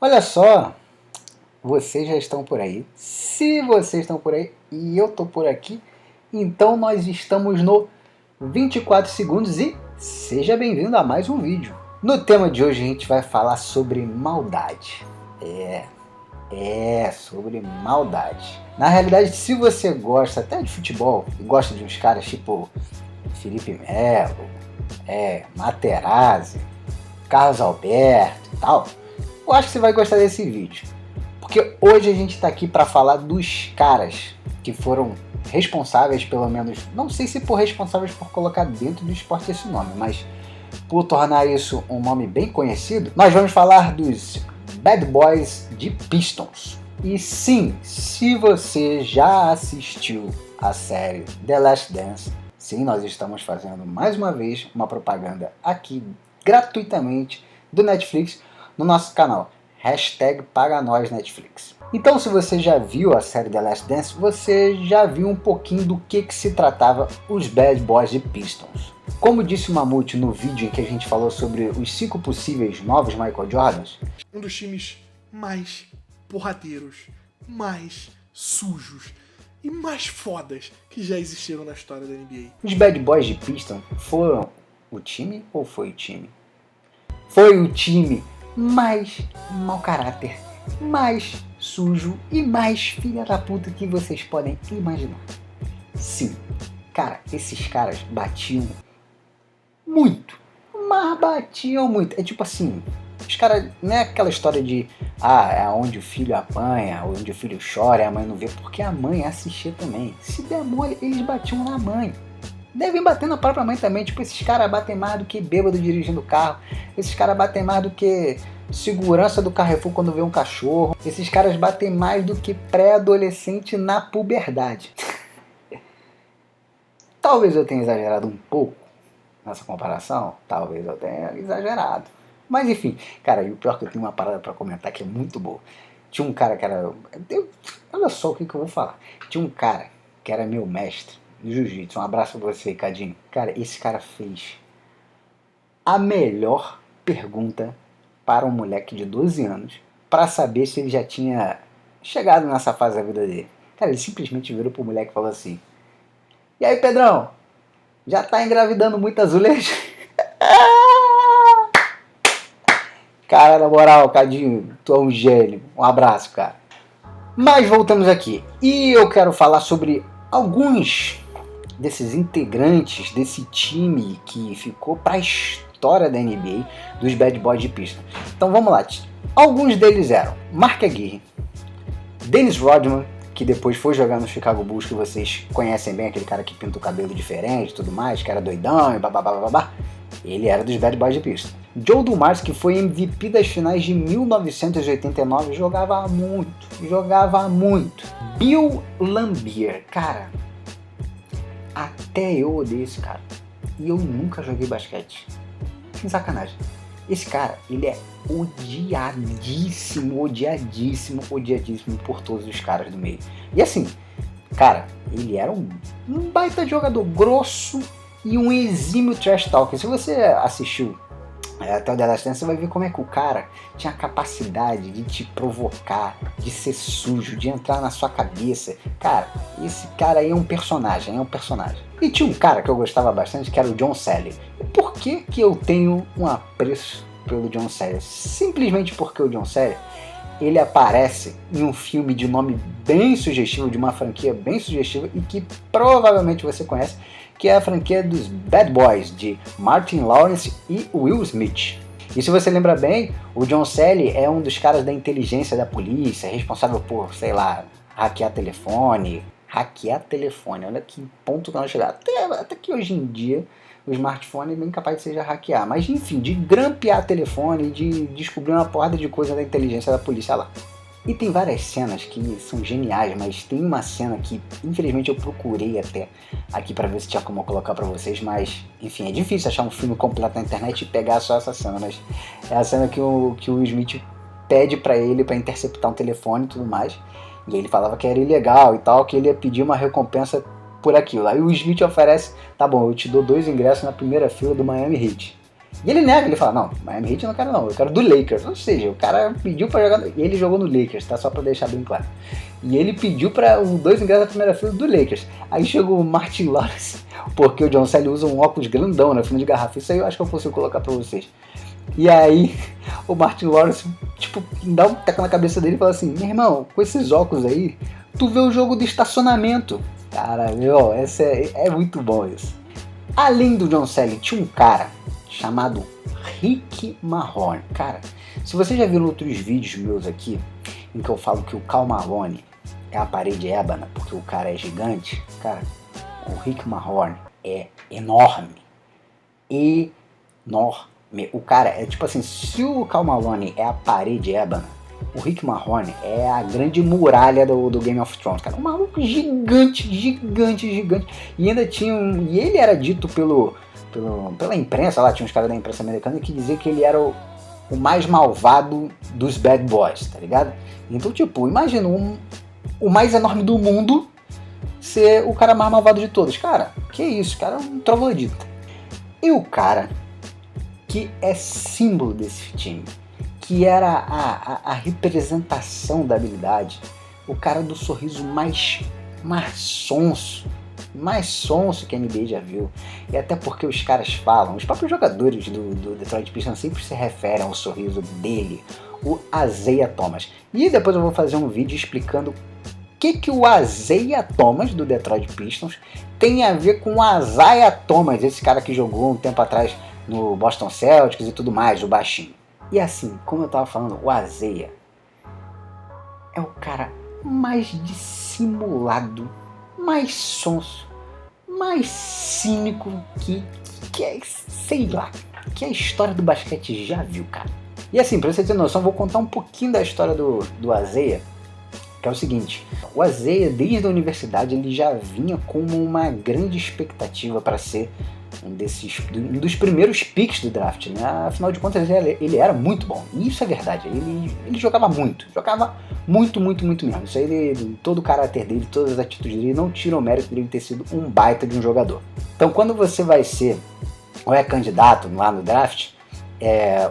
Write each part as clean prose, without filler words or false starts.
Olha só, vocês já estão por aí. Se vocês estão por aí e eu estou por aqui, então nós estamos no 24 segundos e seja bem-vindo a mais um vídeo. No tema de hoje a gente vai falar sobre maldade. Sobre maldade. Na realidade, se você gosta até de futebol e gosta de uns caras tipo Felipe Melo, Materazzi, Carlos Alberto e tal, eu acho que você vai gostar desse vídeo. Porque hoje a gente está aqui para falar dos caras que foram responsáveis, pelo menos, não sei se por responsáveis por colocar dentro do esporte esse nome, mas por tornar isso um nome bem conhecido, nós vamos falar dos Bad Boys de Pistons. E sim, se você já assistiu a série The Last Dance, sim, nós estamos fazendo mais uma vez uma propaganda aqui gratuitamente do Netflix no nosso canal. #PagaNósNetflix. Então, se você já viu a série The Last Dance, você já viu um pouquinho do que se tratava os Bad Boys de Pistons. Como disse o Mamute no vídeo em que a gente falou sobre os 5 possíveis novos Michael Jordans, um dos times mais porradeiros, mais sujos e mais fodas que já existiram na história da NBA. Os Bad Boys de Pistons foram o time ou foi o time? Foi o time mais mau caráter, mais sujo e mais filha da puta que vocês podem imaginar. Sim, cara, esses caras batiam muito, mas batiam muito. É tipo assim, os caras, não é aquela história de é onde o filho apanha, onde o filho chora e a mãe não vê, porque a mãe assistia também. Se der mole, eles batiam na mãe. Devem bater na própria mãe também. Tipo, esses caras batem mais do que bêbado dirigindo carro. Esses caras batem mais do que segurança do Carrefour quando vê um cachorro. Esses caras batem mais do que pré-adolescente na puberdade. Talvez eu tenha exagerado um pouco nessa comparação. Talvez eu tenha exagerado. Mas enfim, cara, e o pior é que eu tenho uma parada pra comentar que é muito boa. Tinha um cara que era... Olha só o que eu vou falar. Tinha um cara que era meu mestre de jiu-jitsu. Um abraço pra você, Cadinho. Cara, esse cara fez a melhor pergunta para um moleque de 12 anos para saber se ele já tinha chegado nessa fase da vida dele. Cara, ele simplesmente virou pro moleque e falou assim: e aí, Pedrão? Já tá engravidando muito azulejo? Cara, na moral, Cadinho, tu é um gênio. Um abraço, cara. Mas voltamos aqui. E eu quero falar sobre alguns desses integrantes desse time que ficou para a história da NBA, dos Bad Boys de Pistons. Então vamos lá. Alguns deles eram Mark Aguirre, Dennis Rodman, que depois foi jogar no Chicago Bulls, que vocês conhecem bem, aquele cara que pinta o cabelo diferente e tudo mais, que era doidão e babá. Ele era dos Bad Boys de Pistons. Joe Dumars, que foi MVP das finais de 1989, jogava muito. Bill Laimbeer, cara, até eu odeio esse cara. E eu nunca joguei basquete. Sem sacanagem. Esse cara, ele é odiadíssimo por todos os caras do meio. E assim, cara, ele era um baita jogador grosso e um exímio trash talker. Se você assistiu até o The Last Dance, você vai ver como é que o cara tinha a capacidade de te provocar, de ser sujo, de entrar na sua cabeça. Cara, esse cara aí é um personagem. E tinha um cara que eu gostava bastante, que era o John Salley. E por que eu tenho um apreço pelo John Salley? Simplesmente porque o John Salley, ele aparece em um filme de nome bem sugestivo, de uma franquia bem sugestiva e que provavelmente você conhece, que é a franquia dos Bad Boys, de Martin Lawrence e Will Smith. E se você lembra bem, o John Salley é um dos caras da inteligência da polícia, responsável por, sei lá, hackear telefone, olha que ponto que nós chegamos. Até que hoje em dia o smartphone é bem capaz de seja hackear, mas enfim, de grampear telefone, de descobrir uma porrada de coisa da inteligência da polícia lá. E tem várias cenas que são geniais, mas tem uma cena que infelizmente eu procurei até aqui pra ver se tinha como colocar pra vocês, mas enfim, é difícil achar um filme completo na internet e pegar só essa cena, mas é a cena que o Will Smith pede pra ele pra interceptar um telefone e tudo mais, e ele falava que era ilegal e tal, que ele ia pedir uma recompensa por aquilo. Aí o Smith oferece, tá bom, eu te dou 2 ingressos na primeira fila do Miami Heat. E ele nega, ele fala, não, Miami Heat eu não quero não, eu quero do Lakers. Ou seja, o cara pediu pra jogar, e ele jogou no Lakers, tá? Só pra deixar bem claro. E ele pediu para os 2 ingressos da primeira fila do Lakers. Aí chegou o Martin Lawrence, porque o John Sally usa um óculos grandão na fundo de garrafa. Isso aí eu acho que eu consigo colocar pra vocês. E aí o Martin Lawrence, tipo, dá um teco na cabeça dele e fala assim, meu irmão, com esses óculos aí, tu vê o jogo de estacionamento. Cara, meu, é muito bom isso. Além do John Sally, tinha um cara chamado Rick Mahorn. Cara, se vocês já viram outros vídeos meus aqui, em que eu falo que o Karl Malone é a parede ébana, porque o cara é gigante, cara, o Rick Mahorn é enorme. Enorme. O cara é tipo assim, se o Karl Malone é a parede ébana, o Rick Mahorn é a grande muralha do Game of Thrones, cara. Um maluco gigante. E ainda tinha e ele era dito pela imprensa, lá tinha uns caras da imprensa americana que diziam que ele era o mais malvado dos bad boys, tá ligado? Então, tipo, imagina o mais enorme do mundo ser o cara mais malvado de todos. Cara, que isso, cara, é um troglodita. E o cara que é símbolo desse time, que era a representação da habilidade, o cara do sorriso mais sonso que a NBA já viu. E até porque os caras falam, os próprios jogadores do Detroit Pistons sempre se referem ao sorriso dele, o Isaiah Thomas. E depois eu vou fazer um vídeo explicando o que o Isaiah Thomas do Detroit Pistons tem a ver com o Isaiah Thomas, esse cara que jogou um tempo atrás no Boston Celtics e tudo mais, o baixinho. E assim, como eu tava falando, o Isaiah é o cara mais dissimulado, mais sonso, mais cínico que é, sei lá, que a história do basquete já viu, cara. E assim, pra você ter noção, eu vou contar um pouquinho da história do Isaiah, que é o seguinte, o Isaiah, desde a universidade, ele já vinha com uma grande expectativa para ser um dos primeiros picks do draft, né? Afinal de contas, ele era muito bom, e isso é verdade, ele jogava muito mesmo. Isso aí, todo o caráter dele, todas as atitudes dele não tiram o mérito dele ter sido um baita de um jogador. Então, quando você vai ser ou é candidato lá no draft,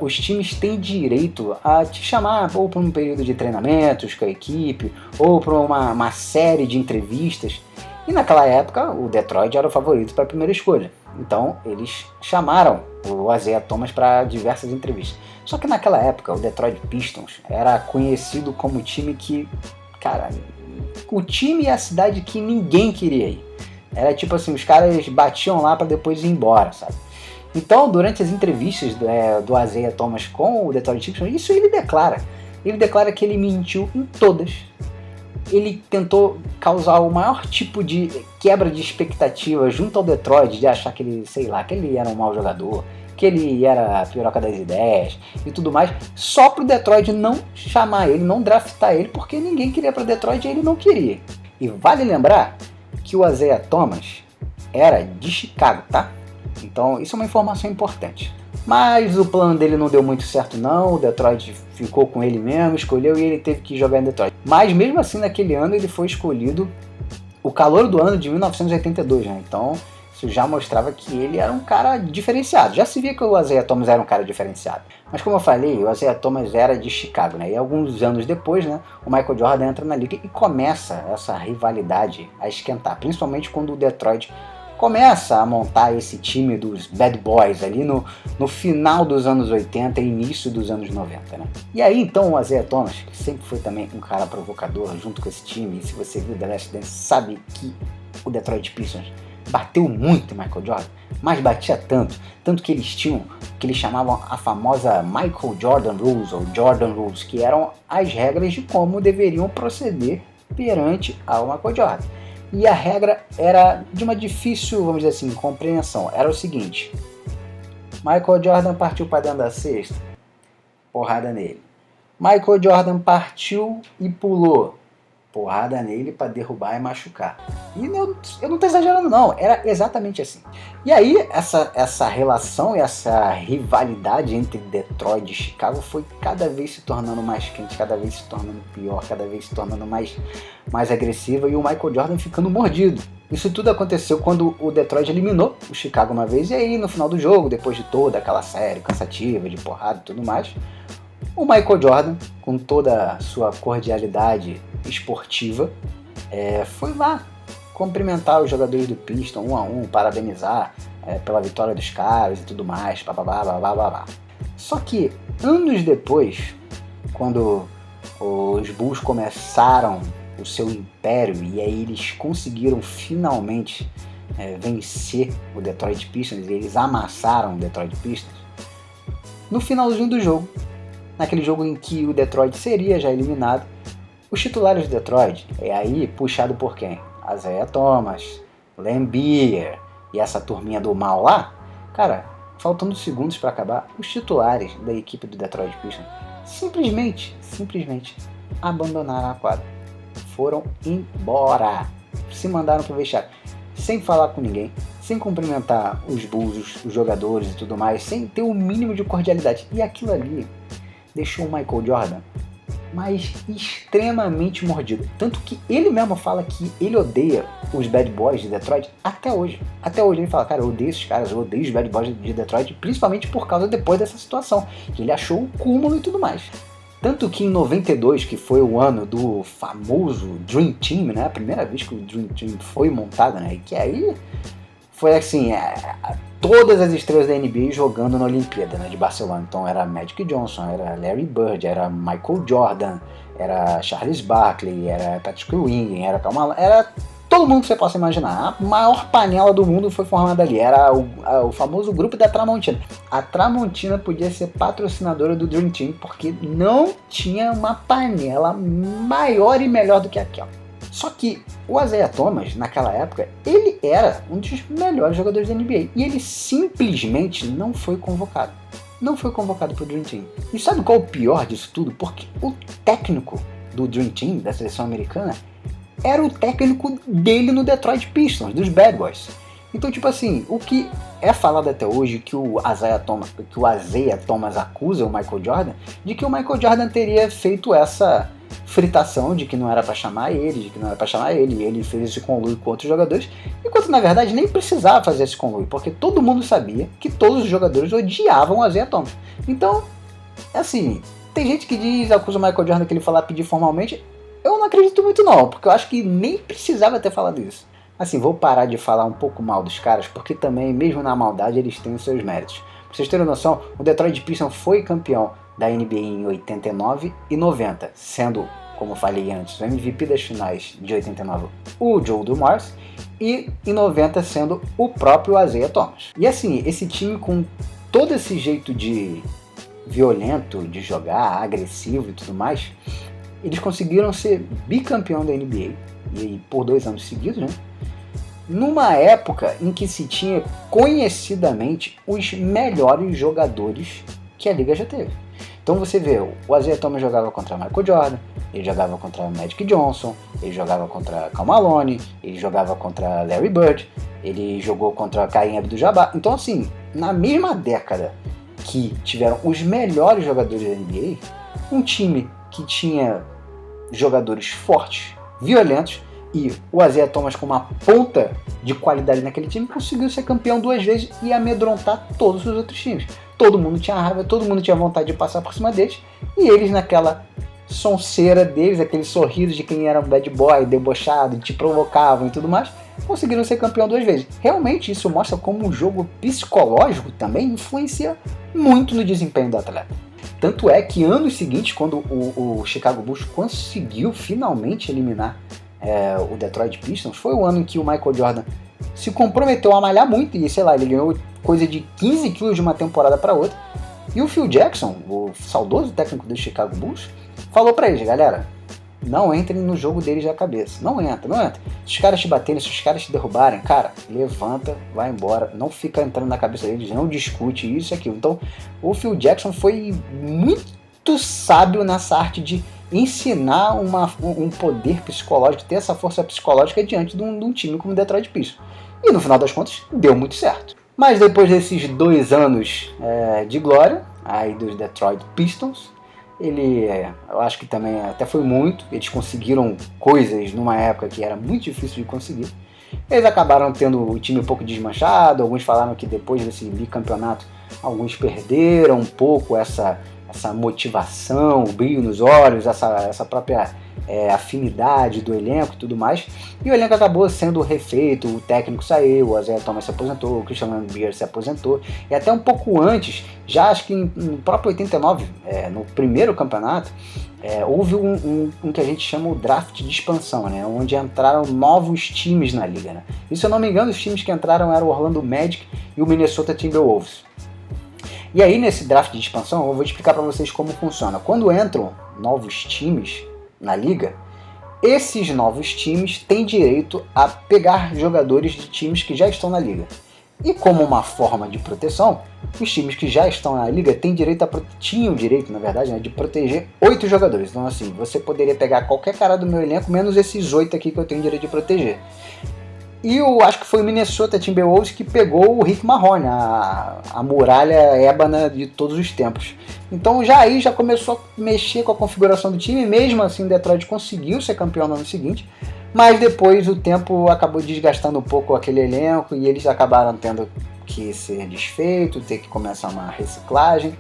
os times têm direito a te chamar ou para um período de treinamentos com a equipe, ou para uma série de entrevistas. E naquela época o Detroit era o favorito para a primeira escolha. Então eles chamaram o Isaiah Thomas para diversas entrevistas. Só que naquela época o Detroit Pistons era conhecido como o time que, cara, o time e a cidade que ninguém queria ir. Era tipo assim, os caras batiam lá para depois ir embora, sabe? Então, durante as entrevistas do Isaiah Thomas com o Detroit Pistons, isso ele declara. Ele declara que ele mentiu em todas. Ele tentou causar o maior tipo de quebra de expectativa junto ao Detroit, de achar que ele, sei lá, que ele era um mau jogador, que ele era a piroca das ideias e tudo mais, só pro Detroit não chamar ele, não draftar ele, porque ninguém queria para Detroit e ele não queria. E vale lembrar que o Isaiah Thomas era de Chicago, tá? Então isso é uma informação importante. Mas o plano dele não deu muito certo não, o Detroit ficou com ele mesmo, escolheu e ele teve que jogar em Detroit. Mas mesmo assim naquele ano ele foi escolhido o calouro do ano de 1982, né? Então isso já mostrava que ele era um cara diferenciado. Já se via que o Isaiah Thomas era um cara diferenciado. Mas como eu falei, o Isaiah Thomas era de Chicago, né? E alguns anos depois, né, o Michael Jordan entra na liga e começa essa rivalidade a esquentar, principalmente quando o Detroit começa a montar esse time dos bad boys ali no final dos anos 80 e início dos anos 90, né? E aí então o Isaiah Thomas, que sempre foi também um cara provocador junto com esse time, e se você viu The Last Dance sabe que o Detroit Pistons bateu muito em Michael Jordan, mas batia tanto que eles tinham, que eles chamavam a famosa Michael Jordan Rules, ou Jordan Rules, que eram as regras de como deveriam proceder perante ao Michael Jordan. E a regra era de uma difícil, vamos dizer assim, compreensão. Era o seguinte: Michael Jordan partiu para dentro da cesta, porrada nele. Michael Jordan partiu e pulou, porrada nele para derrubar e machucar. E eu não tô exagerando não, era exatamente assim. E aí essa relação e essa rivalidade entre Detroit e Chicago foi cada vez se tornando mais quente, cada vez se tornando pior, cada vez se tornando mais agressiva, e o Michael Jordan ficando mordido. Isso tudo aconteceu quando o Detroit eliminou o Chicago uma vez, e aí no final do jogo, depois de toda aquela série cansativa, de porrada e tudo mais, o Michael Jordan, com toda a sua cordialidade esportiva, foi lá cumprimentar os jogadores do Pistons um a um, parabenizar pela vitória dos caras e tudo mais, babá. Só que anos depois, quando os Bulls começaram o seu império e aí eles conseguiram finalmente vencer o Detroit Pistons e eles amassaram o Detroit Pistons, no finalzinho do jogo, naquele jogo em que o Detroit seria já eliminado, os titulares do Detroit, aí puxado por quem? Isaiah Thomas, Laimbeer e essa turminha do mal lá, cara, faltando segundos para acabar, os titulares da equipe do Detroit Pistons simplesmente abandonaram a quadra. Foram embora, se mandaram pro vestiário, sem falar com ninguém, sem cumprimentar os Bulls, os jogadores e tudo mais, sem ter o mínimo de cordialidade. E aquilo ali deixou o Michael Jordan mas extremamente mordido. Tanto que ele mesmo fala que ele odeia os Bad Boys de Detroit até hoje. Até hoje ele fala, cara, eu odeio esses caras, eu odeio os Bad Boys de Detroit, principalmente por causa depois dessa situação, que ele achou o cúmulo e tudo mais. Tanto que em 92, que foi o ano do famoso Dream Team, né? A primeira vez que o Dream Team foi montado, né? E que aí foi assim, todas as estrelas da NBA jogando na Olimpíada, né, de Barcelona. Então era Magic Johnson, era Larry Bird, era Michael Jordan, era Charles Barkley, era Patrick Ewing, era Karl, era todo mundo que você possa imaginar. A maior panela do mundo foi formada ali, era o famoso grupo da Tramontina. A Tramontina podia ser patrocinadora do Dream Team, porque não tinha uma panela maior e melhor do que aquela. Só que o Isaiah Thomas, naquela época, ele era um dos melhores jogadores da NBA. E ele simplesmente não foi convocado. Não foi convocado para o Dream Team. E sabe qual é o pior disso tudo? Porque o técnico do Dream Team, da seleção americana, era o técnico dele no Detroit Pistons, dos Bad Boys. Então, tipo assim, o que é falado até hoje que o Isaiah Thomas acusa o Michael Jordan, de que o Michael Jordan teria feito essa fritação de que não era pra chamar ele, e ele fez esse conluio com outros jogadores, enquanto na verdade nem precisava fazer esse conluio, porque todo mundo sabia que todos os jogadores odiavam o Isaiah Thomas. Então, assim, tem gente que acusa o Michael Jordan que ele foi lá pedir formalmente, eu não acredito muito não, porque eu acho que nem precisava ter falado isso. Assim, vou parar de falar um pouco mal dos caras, porque também, mesmo na maldade, eles têm os seus méritos. Pra vocês terem noção, o Detroit Pistons foi campeão da NBA em 89 e 90, sendo, como eu falei antes, o MVP das finais de 89 o Joe Dumars e em 90 sendo o próprio Isaiah Thomas. E assim, esse time com todo esse jeito de violento de jogar, agressivo e tudo mais, eles conseguiram ser bicampeão da NBA e por 2 anos seguidos, né? Numa época em que se tinha conhecidamente os melhores jogadores que a liga já teve. Então você vê, o Isaiah Thomas jogava contra Michael Jordan, ele jogava contra Magic Johnson, ele jogava contra Karl Malone, ele jogava contra Larry Bird, ele jogou contra Kareem Abdul-Jabbar. Então assim, na mesma década que tiveram os melhores jogadores da NBA, um time que tinha jogadores fortes, violentos, e o Isaiah Thomas com uma ponta de qualidade naquele time conseguiu ser campeão 2 vezes e amedrontar todos os outros times. Todo mundo tinha raiva, todo mundo tinha vontade de passar por cima deles, e eles naquela sonceira deles, aquele sorriso de quem era um bad boy, debochado, te provocavam e tudo mais, conseguiram ser campeão 2 vezes. Realmente isso mostra como o jogo psicológico também influencia muito no desempenho do atleta. Tanto é que anos seguintes, quando o Chicago Bulls conseguiu finalmente eliminar o Detroit Pistons, foi o ano em que o Michael Jordan se comprometeu a malhar muito e, sei lá, ele ganhou coisa de 15 quilos de uma temporada para outra. E o Phil Jackson, o saudoso técnico do Chicago Bulls, falou para eles, galera, não entrem no jogo deles da cabeça, não entra. Se os caras te baterem, se os caras te derrubarem, cara, levanta, vai embora, não fica entrando na cabeça deles, não discute isso e aquilo. Então, o Phil Jackson foi muito sábio nessa arte de ensinar um poder psicológico, ter essa força psicológica diante de um time como o Detroit Pistons. E no final das contas, deu muito certo. Mas depois desses 2 anos de glória, aí dos Detroit Pistons, eu acho que também até foi muito, eles conseguiram coisas numa época que era muito difícil de conseguir. Eles acabaram tendo o time um pouco desmanchado, alguns falaram que depois desse bicampeonato, alguns perderam um pouco essa motivação, o brilho nos olhos, essa própria afinidade do elenco e tudo mais. E o elenco acabou sendo refeito, o técnico saiu, o Isaiah Thomas se aposentou, o Christian Laimbeer se aposentou, e até um pouco antes, já acho que no próprio 89, no primeiro campeonato, houve um que a gente chama o draft de expansão, né, onde entraram novos times na liga. Né? E se eu não me engano, os times que entraram eram o Orlando Magic e o Minnesota Timberwolves. E aí nesse draft de expansão eu vou explicar para vocês como funciona. Quando entram novos times na liga, esses novos times têm direito a pegar jogadores de times que já estão na liga. E como uma forma de proteção, os times que já estão na liga tinham direito, na verdade, né, de proteger 8 jogadores. Então assim, você poderia pegar qualquer cara do meu elenco, menos esses 8 aqui que eu tenho direito de proteger. E eu acho que foi o Minnesota Timberwolves que pegou o Rick Mahorn, a muralha ébana de todos os tempos. Então já começou a mexer com a configuração do time, mesmo assim Detroit conseguiu ser campeão no ano seguinte, mas depois o tempo acabou desgastando um pouco aquele elenco e eles acabaram tendo que ser desfeito, ter que começar uma reciclagem,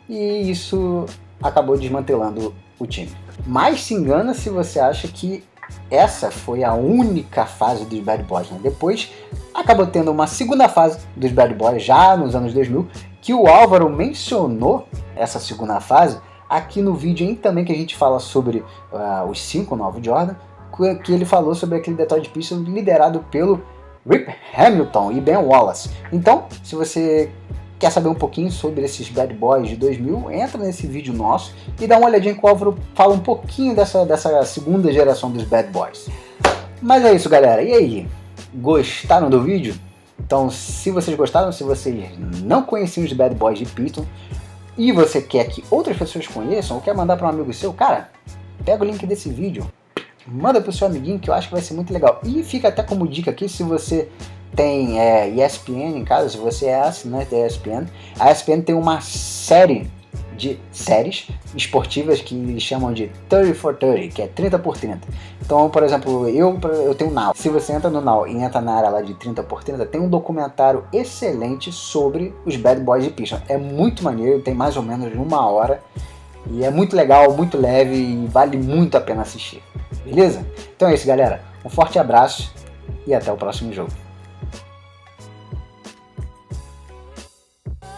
e isso acabou desmantelando o time. Mas se engana se você acha que essa foi a única fase dos Bad Boys, né? Depois acabou tendo uma segunda fase dos Bad Boys, já nos anos 2000, que o Álvaro mencionou essa segunda fase aqui no vídeo também, que a gente fala sobre os 5 novos Jordan, que ele falou sobre aquele Detroit Pistons liderado pelo Rip Hamilton e Ben Wallace. Então, se você quer saber um pouquinho sobre esses Bad Boys de 2000, entra nesse vídeo nosso e dá uma olhadinha que o Álvaro fala um pouquinho dessa segunda geração dos Bad Boys. Mas é isso, galera. E aí? Gostaram do vídeo? Então, se vocês gostaram, se vocês não conheciam os Bad Boys de Pistons e você quer que outras pessoas conheçam ou quer mandar para um amigo seu, cara, pega o link desse vídeo, manda pro seu amiguinho, que eu acho que vai ser muito legal. E fica até como dica aqui, se você tem ESPN em casa, se você é assinante da ESPN, a ESPN tem uma série de séries esportivas que eles chamam de 30 for 30, que é 30 por 30. Então, por exemplo, eu tenho o Now. Se você entra no Now e entra na área lá de 30 por 30, tem um documentário excelente sobre os Bad Boys de Pistons. É muito maneiro, tem mais ou menos 1 hora, e é muito legal, muito leve e vale muito a pena assistir. Beleza? Então é isso, galera. Um forte abraço e até o próximo jogo.